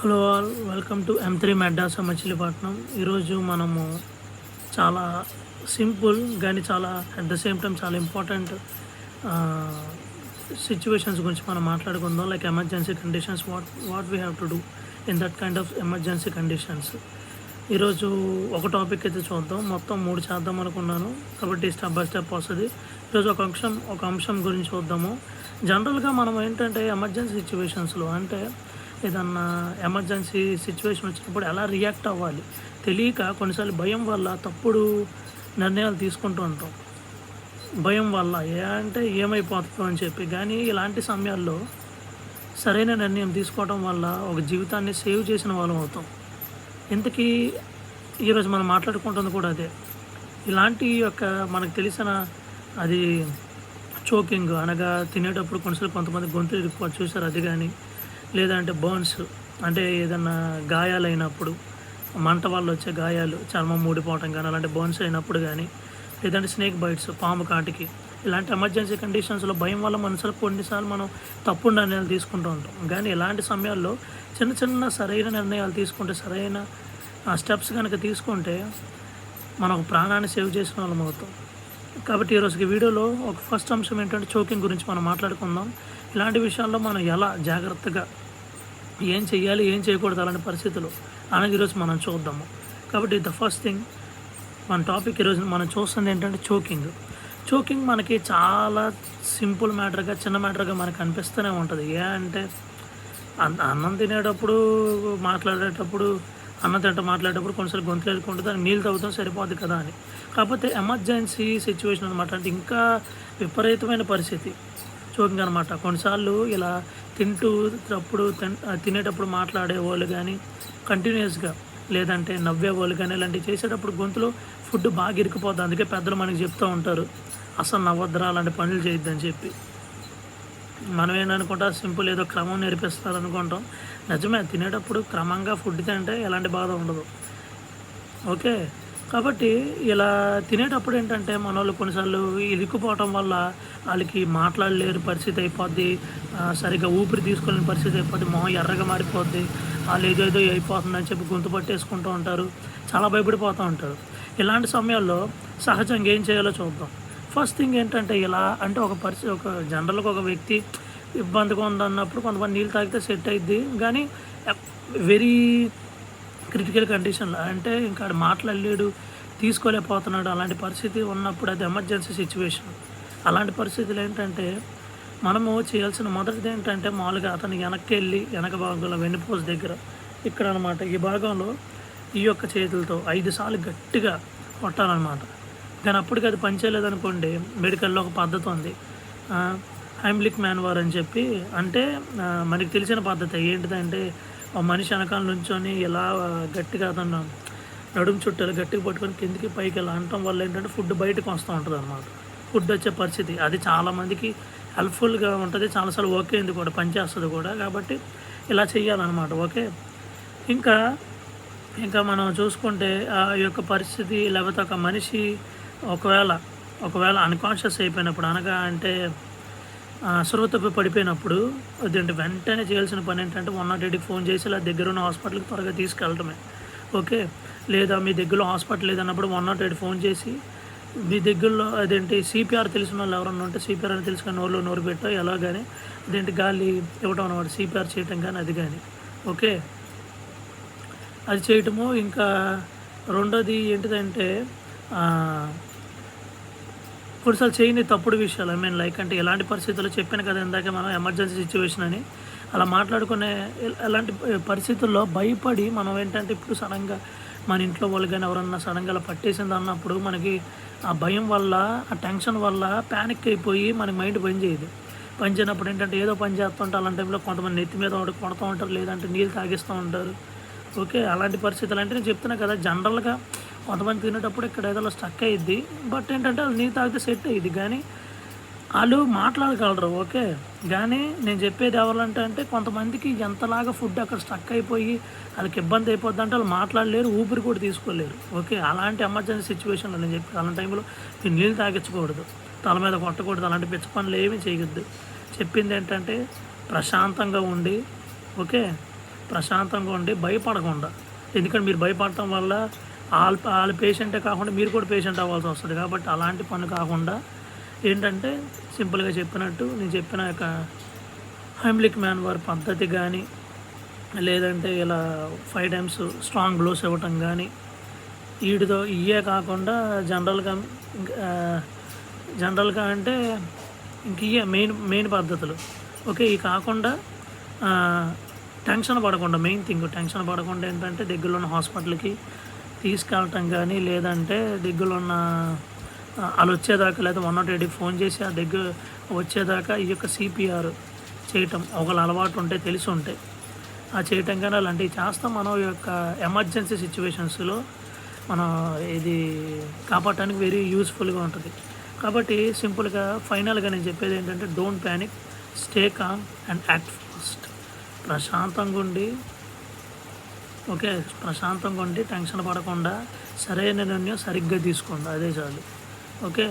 Hello all, welcome to M3 మెడ్డాస మచిలీపట్నం. ఈరోజు మనము చాలా సింపుల్ కానీ చాలా అట్ ద సేమ్ టైం చాలా ఇంపార్టెంట్ సిచ్యువేషన్స్ గురించి మనం మాట్లాడుకుందాం. Like emergency conditions, what we have to do in that kind of emergency conditions. ఈరోజు ఒక టాపిక్ అయితే చూద్దాం. మొత్తం 3 చేద్దాం అనుకున్నాను కాబట్టి స్టెప్ బై స్టెప్ వస్తుంది. ఈరోజు ఒక అంశం గురించి చూద్దాము. జనరల్గా మనం ఏంటంటే ఎమర్జెన్సీ సిచ్యువేషన్స్లో అంటే ఏదన్నా ఎమర్జెన్సీ సిచ్యువేషన్ వచ్చినప్పుడు ఎలా రియాక్ట్ అవ్వాలి తెలియక కొన్నిసార్లు భయం వల్ల తప్పుడు నిర్ణయాలు తీసుకుంటూ ఉంటాం. భయం వల్ల అంటే ఏమైపోతుందో అని చెప్పి. కానీ ఇలాంటి సమయాల్లో సరైన నిర్ణయం తీసుకోవడం వల్ల ఒక జీవితాన్ని సేవ్ చేసిన వాళ్ళం అవుతాం. ఇంతకీ ఈరోజు మనం మాట్లాడుకుంటుంది కూడా అదే. ఇలాంటి మనకు తెలిసిన అది చోకింగ్ అనగా తినేటప్పుడు కొన్నిసార్లు కొంతమంది గొంతు ఇరుక్కోవచ్చు, చూసారు అది. కానీ లేదంటే బర్న్స్ అంటే ఏదన్నా గాయాలైనప్పుడు, మంట వల్ల వచ్చే గాయాలు, చర్మం ఊడిపోవటం కానీ అలాంటి బర్న్స్ అయినప్పుడు కానీ, లేదంటే స్నేక్ బైట్స్, పాము కాటికి, ఇలాంటి ఎమర్జెన్సీ కండిషన్స్లో భయం వల్ల మనసులో కొన్నిసార్లు మనం తప్పుడు నిర్ణయాలు తీసుకుంటూ ఉంటాం. కానీ ఇలాంటి సమయాల్లో చిన్న చిన్న సరైన నిర్ణయాలు తీసుకుంటే, సరైన స్టెప్స్ కనుక తీసుకుంటే మనం ప్రాణాన్ని సేవ్ చేసిన వాళ్ళం అవుతాం. కాబట్టి ఈరోజు వీడియోలో ఒక ఫస్ట్ అంశం ఏంటంటే చోకింగ్ గురించి మనం మాట్లాడుకుందాం. ఇలాంటి విషయాల్లో మనం ఎలా జాగ్రత్తగా ఏం చేయాలి, ఏం చేయకూడదు అలాంటి పరిస్థితులు అనేది ఈరోజు మనం చూద్దాము. కాబట్టి ద ఫస్ట్ థింగ్ మన టాపిక్ ఈరోజు మనం చూస్తుంది ఏంటంటే చోకింగ్ మనకి చాలా సింపుల్ మ్యాటర్గా, చిన్న మ్యాటర్గా మనకు అనిపిస్తూనే ఉంటుంది. అంటే అన్నం తినేటప్పుడు మాట్లాడేటప్పుడు కొన్నిసార్లు గొంతులు వెళ్ళుకుంటుంది, దానికి నీళ్ళు తాగుతాం సరిపోద్ది కదా అని. కాకపోతే ఎమర్జెన్సీ సిచ్యువేషన్ అనమాట, అంటే ఇంకా విపరీతమైన పరిస్థితి చోకింగ్ అనమాట. కొన్నిసార్లు ఇలా తినేటప్పుడు మాట్లాడేవాళ్ళు కానీ, కంటిన్యూస్గా లేదంటే నవ్వేవాళ్ళు కానీ ఇలాంటివి చేసేటప్పుడు గొంతులో ఫుడ్ బాగా ఇరికిపోద్ది. అందుకే పెద్దలు మనకి చెప్తూ ఉంటారు అసలు నవ్వద్దురా అలాంటి పనులు చేయొద్దని చెప్పి. మనం ఏంటనుకుంటా సింపుల్ ఏదో క్రమం నేర్పిస్తారు అనుకుంటాం. నిజమే, తినేటప్పుడు క్రమంగా ఫుడ్ తింటే ఎలాంటి బాధ ఉండదు. ఓకే, కాబట్టి ఇలా తినేటప్పుడు ఏంటంటే మన వాళ్ళు కొన్నిసార్లు ఇరుక్కుపోవటం వల్ల వాళ్ళకి మాట్లాడలేరు పరిస్థితి అయిపోద్ది, సరిగ్గా ఊపిరి తీసుకోలేని పరిస్థితి అయిపోద్ది, మొహం ఎర్రగా మారిపోద్ది, వాళ్ళు ఏదో అయిపోతుందని చెప్పి గొంతు పట్టేసుకుంటూ ఉంటారు, చాలా భయపడిపోతూ ఉంటారు. ఇలాంటి సమయాల్లో సహజంగా ఏం చేయాలో చూద్దాం. ఫస్ట్ థింగ్ ఏంటంటే ఇలా అంటే ఒక జనరల్గా ఒక వ్యక్తి ఇబ్బందిగా ఉందన్నప్పుడు కొంతమంది నీళ్ళు తాగితే సెట్ అయ్యిద్ది. కానీ వెరీ క్రిటికల్ కండిషన్లో అంటే ఇంకా మాట్లాడలేడు, తీసుకోలేకపోతున్నాడు, అలాంటి పరిస్థితి ఉన్నప్పుడు అది ఎమర్జెన్సీ సిచ్యువేషన్. అలాంటి పరిస్థితులు ఏంటంటే మనము చేయాల్సిన మొదటిది ఏంటంటే మామూలుగా అతను వెనక భాగంలో వెన్నుపూస దగ్గర ఇక్కడ అనమాట, ఈ భాగంలో ఈ చేతులతో 5 సార్లు గట్టిగా కొట్టాలన్నమాట. కానీ అప్పటికి అది పనిచేయలేదనుకోండి, మెడికల్లో ఒక పద్ధతి ఉంది, హైమ్లిక్ మ్యాన్వర్ అని చెప్పి. అంటే మనకి తెలిసిన పద్ధతి ఏంటిదంటే మనిషి వెనకాల నుంచొని ఇలా గట్టిగా అతను నడుము చుట్టాలు గట్టిగా పట్టుకొని కిందికి పైకి ఇలా అనటం వల్ల ఏంటంటే ఫుడ్ బయటకు వస్తూ ఉంటుంది అన్నమాట. ఫుడ్ వచ్చే పరిస్థితి అది చాలామందికి హెల్ప్ఫుల్గా ఉంటుంది, చాలాసార్లు ఓకే అయింది కూడా, పనిచేస్తుంది కూడా. కాబట్టి ఇలా చేయాలన్నమాట. ఓకే, ఇంకా మనం చూసుకుంటే ఈ పరిస్థితి లేకపోతే ఒక మనిషి ఒకవేళ అన్కాన్షియస్ అయిపోయినప్పుడు, అనగా అంటే స్పృహ తప్పి పడిపోయినప్పుడు అదేంటి వెంటనే చేయాల్సిన పని ఏంటంటే 108కి ఫోన్ చేసి ఇలా దగ్గర ఉన్న హాస్పిటల్కి త్వరగా తీసుకెళ్ళటమే. ఓకే, లేదా మీ దగ్గరలో హాస్పిటల్ లేదన్నప్పుడు 108 ఫోన్ చేసి మీ దగ్గరలో సిపిఆర్ తెలిసిన వాళ్ళు ఎవరన్నా ఉంటే సిపిఆర్ అని తెలుసుకొని నోరు పెట్టో ఎలా కానీ గాలి ఇవ్వటం అనమాట, సిపిఆర్ చేయటం కానీ అది కానీ. ఓకే, అది చేయటము. ఇంకా రెండోది ఏంటిదంటే కొన్నిసార్లు చేయని తప్పుడు విషయాలు, లైక్ అంటే ఎలాంటి పరిస్థితుల్లో చెప్పాను కదా ఇందాక మనం ఎమర్జెన్సీ సిచ్యువేషన్ అని అలా మాట్లాడుకునే ఎలాంటి పరిస్థితుల్లో భయపడి మనం ఏంటంటే ఇప్పుడు సడన్గా మన ఇంట్లో వాళ్ళు కానీ ఎవరన్నా సడన్గా అలా పట్టేసింది అన్నప్పుడు మనకి ఆ భయం వల్ల, ఆ టెన్షన్ వల్ల ప్యానిక్ అయిపోయి మనకి మైండ్ పని చేయనప్పుడు ఏంటంటే ఏదో పని చేస్తుంటే అలాంటి టైంలో కొంతమంది నెత్తి మీద కొడుతూ ఉంటారు, లేదంటే నీళ్ళు తాగిస్తూ ఉంటారు. ఓకే, అలాంటి పరిస్థితులు అంటే నేను చెప్తున్నా కదా, జనరల్గా కొంతమంది తినేటప్పుడు ఇక్కడ ఏదో స్టక్ అయ్యిద్ది, బట్ ఏంటంటే వాళ్ళు నీళ్ళు తాగితే సెట్ అయ్యిద్ది, కానీ వాళ్ళు మాట్లాడగలరు. ఓకే, కానీ నేను చెప్పేది ఎవరంటే కొంతమందికి ఎంతలాగా ఫుడ్ అక్కడ స్టక్ అయిపోయి వాళ్ళకి ఇబ్బంది అయిపోద్ది అంటే వాళ్ళు మాట్లాడలేరు, ఊపిరి కూడా తీసుకోలేరు. ఓకే, అలాంటి ఎమర్జెన్సీ సిచ్యువేషన్లో నేను చెప్పి అలాంటి టైంలో మీరు నీళ్ళు తాగించకూడదు, తల మీద కొట్టకూడదు, అలాంటి పిచ్చి పనులు ఏమీ చేయొద్దు. చెప్పింది ఏంటంటే ప్రశాంతంగా ఉండి, ఓకే, ప్రశాంతంగా ఉండి భయపడకుండా. ఎందుకంటే మీరు భయపడటం వల్ల వాళ్ళ పేషెంటే కాకుండా మీరు కూడా పేషెంట్ అవ్వాల్సి వస్తుంది. కాబట్టి అలాంటి పని కాకుండా ఏంటంటే సింపుల్గా చెప్పినట్టు నేను చెప్పిన యొక్క హెమ్లిక్ మ్యాన్వర్ పద్ధతి కానీ, లేదంటే ఇలా 5 టైమ్స్ స్ట్రాంగ్ బ్లోస్ ఇవ్వటం కానీ, వీటితో ఇవే కాకుండా జనరల్గా అంటే ఇంక ఇవే మెయిన్ పద్ధతులు. ఓకే, ఇవి కాకుండా టెన్షన్ పడకుండా, మెయిన్ థింగ్ టెన్షన్ పడకుండా ఏంటంటే దగ్గరలో ఉన్న హాస్పిటల్కి తీసుకెళ్ళటం కానీ, లేదంటే దగ్గరలో ఉన్న వాళ్ళు వచ్చేదాకా లేదా 108కి ఫోన్ చేసి ఆ దగ్గర వచ్చేదాకా ఈ యొక్క CPR చేయటం ఒకళ్ళ అలవాటు ఉంటే తెలిసి ఉంటే ఆ చేయటం కానీ అలాంటివి చేస్తాం. మనం ఈ యొక్క ఎమర్జెన్సీ సిచ్యువేషన్స్లో మనం ఇది కాపాడటానికి వెరీ యూస్ఫుల్గా ఉంటుంది. కాబట్టి సింపుల్గా ఫైనల్గా నేను చెప్పేది ఏంటంటే don't panic, stay calm and act fast. ప్రశాంతంగా ఉండి, ఓకే, ప్రశాంతంగా ఉండి టెన్షన్ పడకుండా సరైన నిర్ణయం సరిగ్గా తీసుకోండి, అదే చాలు. ఓకే,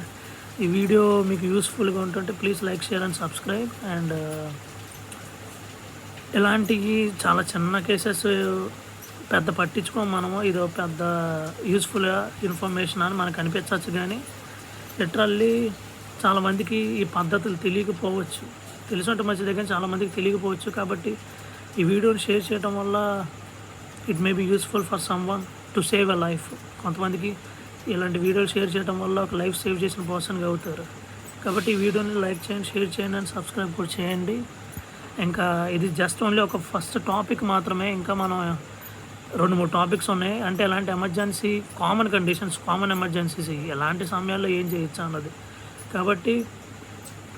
ఈ వీడియో మీకు యూస్ఫుల్గా ఉంటుంటే please like, share and subscribe. And ఇలాంటివి చాలా చిన్న కేసెస్ పెద్ద పట్టించుకోం మనము, ఇదో పెద్ద యూస్ఫుల్గా ఇన్ఫర్మేషన్ అని మనకు అనిపించవచ్చు. కానీ లిటరల్లీ చాలామందికి ఈ పద్ధతులు తెలియకపోవచ్చు, తెలుసుంటే మంచిదే కానీ చాలామందికి తెలియకపోవచ్చు. కాబట్టి ఈ వీడియోని షేర్ చేయడం వల్ల it may be useful for someone to save a life. కొంతమందికి ఇలాంటి వీడియోలు షేర్ చేయడం వల్ల ఒక లైఫ్ సేవ్ చేసిన పర్సన్గా అవుతారు. కాబట్టి ఈ వీడియోని లైక్ చేయండి, షేర్ చేయండి అండ్ సబ్స్క్రైబ్ కూడా చేయండి. ఇంకా ఇది జస్ట్ ఓన్లీ ఒక ఫస్ట్ టాపిక్ మాత్రమే. ఇంకా మనం 2-3 టాపిక్స్ ఉన్నాయి. అంటే ఎలాంటి emergency, common conditions, common emergencies ఎలాంటి సమయాల్లో ఏం చేయొచ్చు అన్నది. కాబట్టి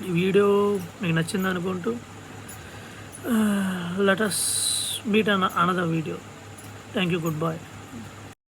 ఈ వీడియో మీకు నచ్చింది అనుకుంటూ let us meet on another video. Thank you, goodbye.